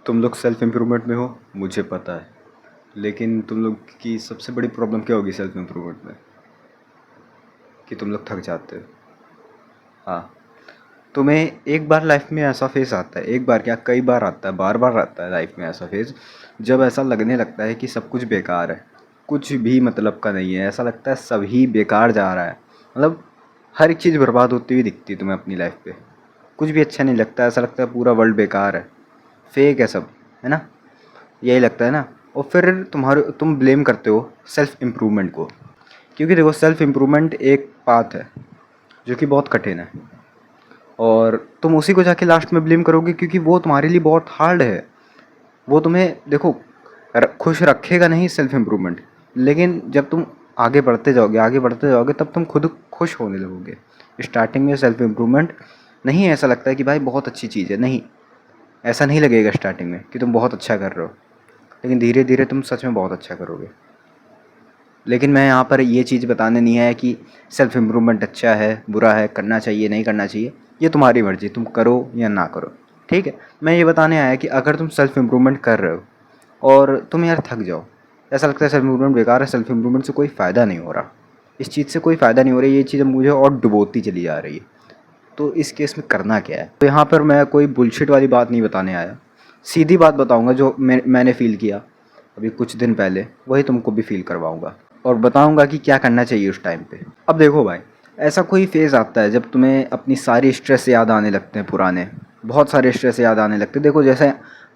तुम लोग self improvement में हो, मुझे पता है। लेकिन तुम लोग की सबसे बड़ी प्रॉब्लम क्या होगी सेल्फ इम्प्रूवमेंट में? कि तुम लोग थक जाते हो। हाँ, तुम्हें एक बार लाइफ में ऐसा फेज़ आता है, एक बार क्या कई बार आता है, बार बार आता है लाइफ में ऐसा फेज़, जब ऐसा लगने लगता है कि सब कुछ बेकार है, कुछ भी मतलब का नहीं है। ऐसा लगता है सभी बेकार जा रहा है, मतलब हर एक चीज़ बर्बाद होती हुई दिखती है तुम्हें अपनी लाइफ पे। कुछ भी अच्छा नहीं लगता, ऐसा लगता है पूरा वर्ल्ड बेकार है, फेक है सब, है ना? यही लगता है ना। और फिर तुम ब्लेम करते हो सेल्फ इम्प्रूवमेंट को, क्योंकि देखो सेल्फ इम्प्रूवमेंट एक पाथ है जो कि बहुत कठिन है, और तुम उसी को जाके लास्ट में ब्लेम करोगे क्योंकि वो तुम्हारे लिए बहुत हार्ड है। वो तुम्हें देखो खुश रखेगा नहीं सेल्फ इम्प्रूवमेंट, लेकिन जब तुम आगे बढ़ते जाओगे आगे बढ़ते जाओगे तब तुम खुद खुश होने लगोगे। स्टार्टिंग में सेल्फ इम्प्रूवमेंट नहीं ऐसा लगता है कि भाई बहुत अच्छी चीज़ है, नहीं, ऐसा नहीं लगेगा स्टार्टिंग में कि तुम बहुत अच्छा कर रहे हो, लेकिन धीरे धीरे तुम सच में बहुत अच्छा करोगे। लेकिन मैं यहाँ पर ये चीज़ बताने नहीं आया कि सेल्फ़ इम्प्रूवमेंट अच्छा है बुरा है, करना चाहिए नहीं करना चाहिए, ये तुम्हारी मर्ज़ी, तुम करो या ना करो, ठीक है। मैं ये बताने आया कि अगर तुम सेल्फ़ इम्प्रूवमेंट कर रहे हो और तुम यार थक जाओ, ऐसा लगता है सेल्फ़ इम्प्रूवमेंट बेकार है, सेल्फ़ इम्प्रूवमेंट से कोई फ़ायदा नहीं हो रहा, इस चीज़ से कोई फ़ायदा नहीं हो रहा, ये चीज़ मुझे और डुबोती चली जा रही है, तो इस केस में करना क्या है? तो यहाँ पर मैं कोई बुलशिट वाली बात नहीं बताने आया, सीधी बात बताऊँगा जो मैंने फ़ील किया अभी कुछ दिन पहले, वही तुमको भी फ़ील करवाऊँगा और बताऊँगा कि क्या करना चाहिए उस टाइम पे। अब देखो भाई, ऐसा कोई फ़ेज़ आता है जब तुम्हें अपनी सारी स्ट्रेस याद आने लगते हैं पुराने, बहुत सारे स्ट्रेस याद आने लगते हैं। देखो जैसे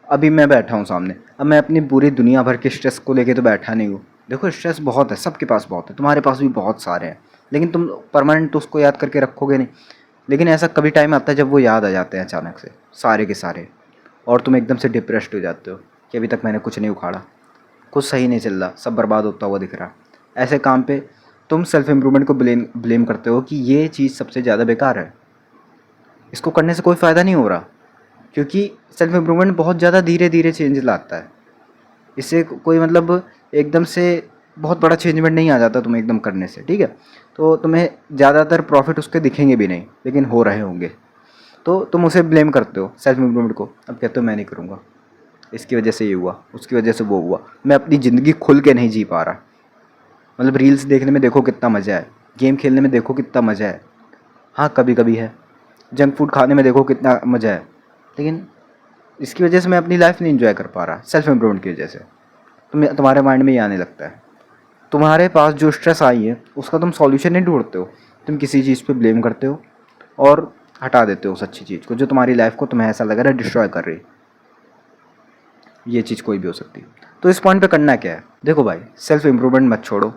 अभी मैं बैठा हूँ सामने, अब मैं अपनी पूरी दुनिया भर के स्ट्रेस को लेके तो बैठा नहीं हूँ। देखो स्ट्रेस बहुत है, सबके पास बहुत है, तुम्हारे पास भी बहुत सारे हैं, लेकिन तुम परमानेंट उसको याद करके रखोगे नहीं। लेकिन ऐसा कभी टाइम आता है जब वो याद आ जाते हैं अचानक से, सारे के सारे, और तुम एकदम से डिप्रेस्ड हो जाते हो कि अभी तक मैंने कुछ नहीं उखाड़ा, कुछ सही नहीं चल रहा, सब बर्बाद होता हुआ दिख रहा। ऐसे काम पे तुम सेल्फ इम्प्रूवमेंट को ब्लेम करते हो कि ये चीज़ सबसे ज़्यादा बेकार है, इसको करने से कोई फ़ायदा नहीं हो रहा, क्योंकि सेल्फ इम्प्रूवमेंट बहुत ज़्यादा धीरे धीरे चेंज लाता है। इससे कोई मतलब एकदम से बहुत बड़ा चेंजमेंट नहीं आ जाता तुम्हें एकदम करने से, ठीक है। तो तुम्हें ज़्यादातर प्रॉफिट उसके दिखेंगे भी नहीं, लेकिन हो रहे होंगे, तो तुम उसे ब्लेम करते हो सेल्फ इम्प्रूवमेंट को। अब कहते हो मैं नहीं करूँगा, इसकी वजह से ये हुआ, उसकी वजह से वो हुआ, मैं अपनी ज़िंदगी खुल के नहीं जी पा रहा। मतलब रील्स देखने में देखो कितना मज़ा है, गेम खेलने में देखो कितना मज़ा है, हाँ कभी कभी है, जंक फूड खाने में देखो कितना मज़ा है, लेकिन इसकी वजह से मैं अपनी लाइफ नहीं इंजॉय कर पा रहा सेल्फ इम्प्रूवमेंट की वजह से। तुम्हारे माइंड में ये आने लगता है, तुम्हारे पास जो स्ट्रेस आई है उसका तुम सॉल्यूशन नहीं ढूंढते हो, तुम किसी चीज़ पे ब्लेम करते हो और हटा देते हो उस अच्छी चीज़ को जो तुम्हारी लाइफ को तुम्हें ऐसा लग रहा है डिस्ट्रॉय कर रही। ये चीज़ कोई भी हो सकती है। तो इस पॉइंट पे करना क्या है? देखो भाई, सेल्फ इम्प्रूवमेंट मत छोड़ो,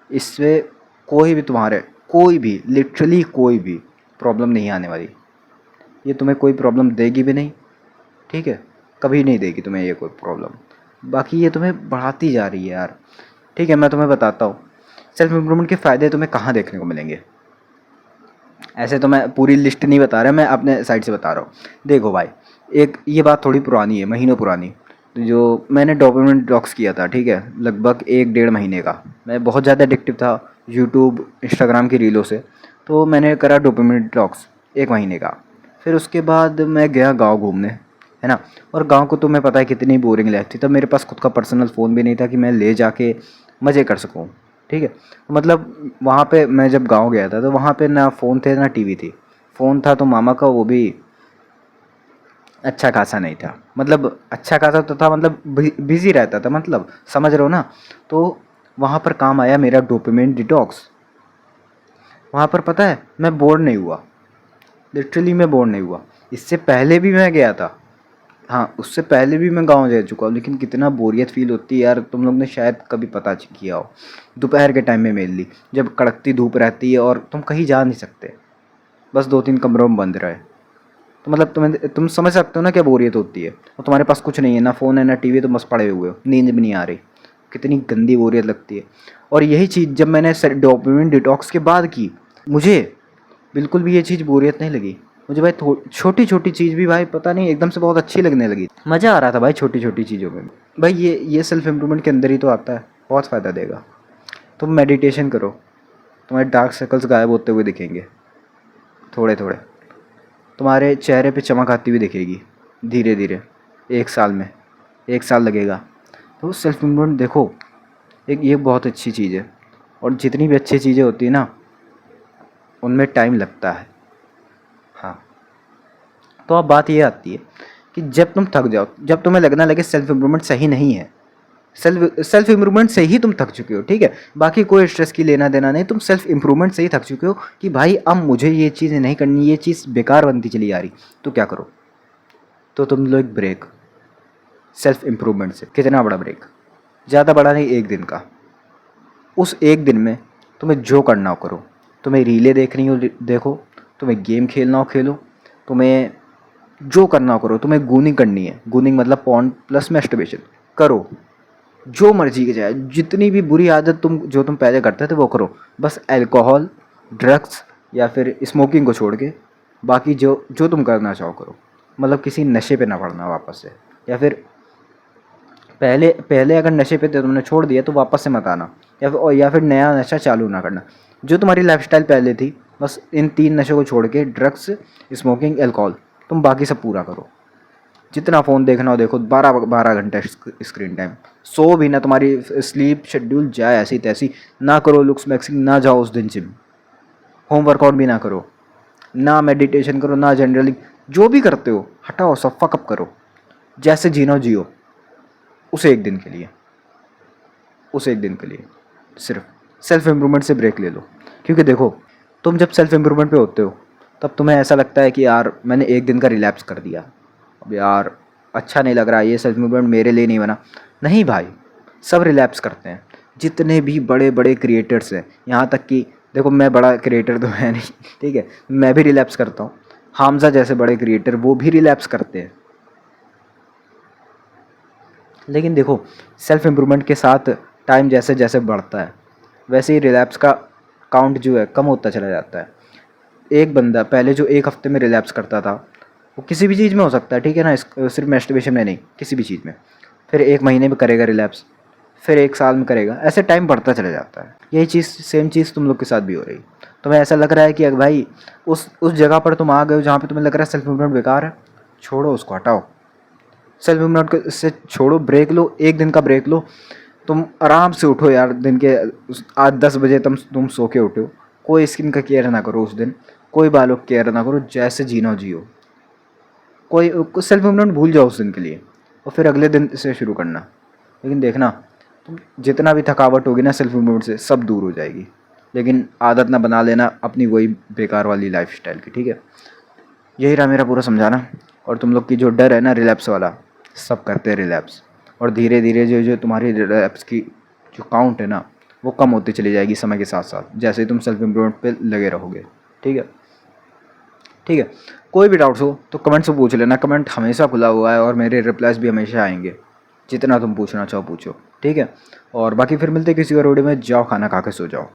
इससे कोई भी तुम्हारे कोई भी लिटरली कोई भी प्रॉब्लम नहीं आने वाली, ये तुम्हें कोई प्रॉब्लम देगी भी नहीं, ठीक है, कभी नहीं देगी तुम्हें ये कोई प्रॉब्लम। बाकी ये तुम्हें बढ़ाती जा रही है यार, ठीक है। मैं तुम्हें बताता हूँ सेल्फ इम्प्रूवमेंट के फ़ायदे तुम्हें कहाँ देखने को मिलेंगे। ऐसे तो मैं पूरी लिस्ट नहीं बता रहा, मैं अपने साइड से बता रहा हूँ। देखो भाई, एक ये बात थोड़ी पुरानी है, महीनों पुरानी, तो जो मैंने डोपामिन डिटॉक्स किया था, ठीक है, लगभग 1 डेढ़ महीने का। मैं बहुत ज़्यादा एडिक्टिव था यूट्यूब इंस्टाग्राम की रीलों से, तो मैंने करा डोपामिन डिटॉक्स 1 महीने का। फिर उसके बाद मैं गया गाँव घूमने, है ना। और गाँव को तुम्हें पता है कितनी बोरिंग लाइफ थी, तब मेरे पास खुद का पर्सनल फ़ोन भी नहीं था कि मैं ले जाके मज़े कर सकूँ, ठीक है। मतलब वहाँ पे मैं जब गाँव गया था तो वहाँ पे ना फ़ोन थे ना टीवी थी, फ़ोन था तो मामा का, वो भी अच्छा खासा नहीं था, मतलब अच्छा खासा तो था, मतलब बिज़ी रहता था, मतलब समझ रहे हो ना। तो वहाँ पर काम आया मेरा डोपामिन डिटॉक्स। वहाँ पर पता है मैं बोर नहीं हुआ, लिटरली मैं बोर नहीं हुआ। इससे पहले भी मैं गया था, हाँ उससे पहले भी मैं गाँव जा चुका हूँ, लेकिन कितना बोरियत फील होती है यार, तुम लोग ने शायद कभी पता किया हो। दोपहर के टाइम में मेनली, जब कड़कती धूप रहती है और तुम कहीं जा नहीं सकते, बस 2 3 कमरों में बंद रहे, तो मतलब तुम समझ सकते हो ना क्या बोरियत होती है। और तुम्हारे पास कुछ नहीं है, ना फ़ोन है ना टीवी, तुम बस पड़े हुए हो, नींद भी नहीं आ रही, कितनी गंदी बोरियत लगती है। और यही चीज़ जब मैंने डोपामिन डिटॉक्स के बाद की, मुझे बिल्कुल भी ये चीज़ बोरियत नहीं लगी। मुझे भाई छोटी छोटी चीज़ भी भाई पता नहीं एकदम से बहुत अच्छी लगने लगी, मज़ा आ रहा था भाई छोटी छोटी चीज़ों में। भाई ये सेल्फ इम्प्रूवमेंट के अंदर ही तो आता है, बहुत फ़ायदा देगा। तुम मेडिटेशन करो, तुम्हारे डार्क सर्कल्स गायब होते हुए दिखेंगे थोड़े थोड़े, तुम्हारे चेहरे पे चमक आती हुई दिखेगी धीरे धीरे। 1 साल में, 1 साल लगेगा। तो सेल्फ इम्प्रूवमेंट देखो एक ये बहुत अच्छी चीज़ है, और जितनी भी अच्छी चीज़ें होती है ना उनमें टाइम लगता है। हाँ, तो अब बात ये आती है कि जब तुम थक जाओ, जब तुम्हें लगना लगे सेल्फ इम्प्रूवमेंट सही नहीं है, सेल्फ इम्प्रूवमेंट से ही तुम थक चुके हो, ठीक है, बाकी कोई स्ट्रेस की लेना देना नहीं, तुम सेल्फ इम्प्रूवमेंट से ही थक चुके हो कि भाई अब मुझे ये चीज़ नहीं करनी, ये चीज़ बेकार बनती चली आ रही, तो क्या करो, तो तुम लो एक ब्रेक। सेल्फ इम्प्रूवमेंट से कितना बड़ा ब्रेक, ज़्यादा बड़ा नहीं, 1 दिन का। उस 1 दिन में तुम्हें जो करना हो करो, तुम्हें रीलें देखनी हो देखो, तुम्हें गेम खेलना हो खेलो, तुम्हें जो करना हो करो, तुम्हें गूनिंग करनी है, गूनिंग मतलब पॉर्न प्लस मैस्टरबेशन, करो, जो मर्जी की जाए, जितनी भी बुरी आदत तुम पहले करते थे वो करो, बस अल्कोहल, ड्रग्स या फिर स्मोकिंग को छोड़ के बाकी जो जो तुम करना चाहो करो। मतलब किसी नशे पे ना पड़ना वापस से, या फिर पहले पहले अगर नशे पे थे तुमने छोड़ दिया तो वापस से मत आना, या फिर नया नशा चालू ना करना। जो तुम्हारी लाइफस्टाइल पहले थी बस इन 3 नशों को छोड़ के, ड्रग्स, स्मोकिंग, अल्कोहल, तुम बाकी सब पूरा करो। जितना फ़ोन देखना हो देखो, 12 घंटे स्क्रीन टाइम, सो भी ना, तुम्हारी स्लीप शेड्यूल जाए ऐसी तैसी, ना करो लुक्स मैक्सिंग, ना जाओ उस दिन जिम, होम वर्कआउट भी ना करो, ना मेडिटेशन करो, ना जनरली जो भी करते हो हटाओ, सब फकअप करो, जैसे जीनो जियो, उस 1 दिन के लिए, उस 1 दिन के लिए सिर्फ सेल्फ इम्प्रूवमेंट से ब्रेक ले लो। क्योंकि देखो तुम जब सेल्फ इम्प्रूवमेंट पे होते हो तब तुम्हें ऐसा लगता है कि यार मैंने 1 दिन का रिलैप्स कर दिया, अब यार अच्छा नहीं लग रहा, ये सेल्फ इम्प्रूवमेंट मेरे लिए नहीं बना। नहीं भाई, सब रिलैप्स करते हैं, जितने भी बड़े बड़े क्रिएटर्स हैं, यहाँ तक कि देखो मैं बड़ा क्रिएटर तो है नहीं, ठीक है, मैं भी रिलैप्स करता हूँ, हामज़ा जैसे बड़े क्रिएटर वो भी रिलैप्स करते हैं। लेकिन देखो सेल्फ इम्प्रूवमेंट के साथ टाइम जैसे जैसे बढ़ता है वैसे ही रिलैप्स का काउंट जो है कम होता चला जाता है। एक बंदा पहले जो 1 हफ्ते में रिलैप्स करता था, वो किसी भी चीज़ में हो सकता है, ठीक है ना, सिर्फ मैस्टरबेशन में नहीं, किसी भी चीज़ में, फिर 1 महीने में करेगा रिलैप्स, फिर 1 साल में करेगा, ऐसे टाइम बढ़ता चला जाता है। यही चीज़ सेम चीज़ तुम लोग के साथ भी हो रही। तुम्हें ऐसा लग रहा है कि भाई उस जगह पर तुम आ गए हो जहाँ पे तुम्हें लग रहा है सेल्फ इम्प्रूवमेंट बेकार है, छोड़ो उसको, हटाओ, सेल्फ इम्प्रूवमेंट से छोड़ो, ब्रेक लो, 1 दिन का ब्रेक लो, तुम आराम से उठो यार, दिन के 8-10 बजे तुम सो के उठो, कोई स्किन का केयर ना करो उस दिन, कोई बालों का केयर ना करो, जैसे जीना जियो, कोई सेल्फ इम्प्रूवमेंट भूल जाओ उस दिन के लिए, और फिर अगले दिन से शुरू करना। लेकिन देखना तुम जितना भी थकावट होगी ना सेल्फ इम्प्रूवमेंट से सब दूर हो जाएगी, लेकिन आदत ना बना लेना अपनी वही बेकार वाली लाइफ स्टाइल की, ठीक है। यही रहा मेरा पूरा समझाना। और तुम लोग की जो डर है ना रिलैप्स वाला, सब करते हैं रिलैप्स, और धीरे धीरे जो जो तुम्हारी रिलैप्स की जो काउंट है ना वो कम होती चली जाएगी समय के साथ साथ, जैसे ही तुम सेल्फ इम्प्रूवमेंट पे लगे रहोगे, ठीक है। ठीक है, कोई भी डाउट्स हो तो कमेंट से पूछ लेना, कमेंट हमेशा खुला हुआ है और मेरे रिप्लाइज भी हमेशा आएंगे, जितना तुम पूछना चाहो पूछो, ठीक है। और बाकी फिर मिलते किसी और वीडियो में, जाओ खाना खा के सो जाओ।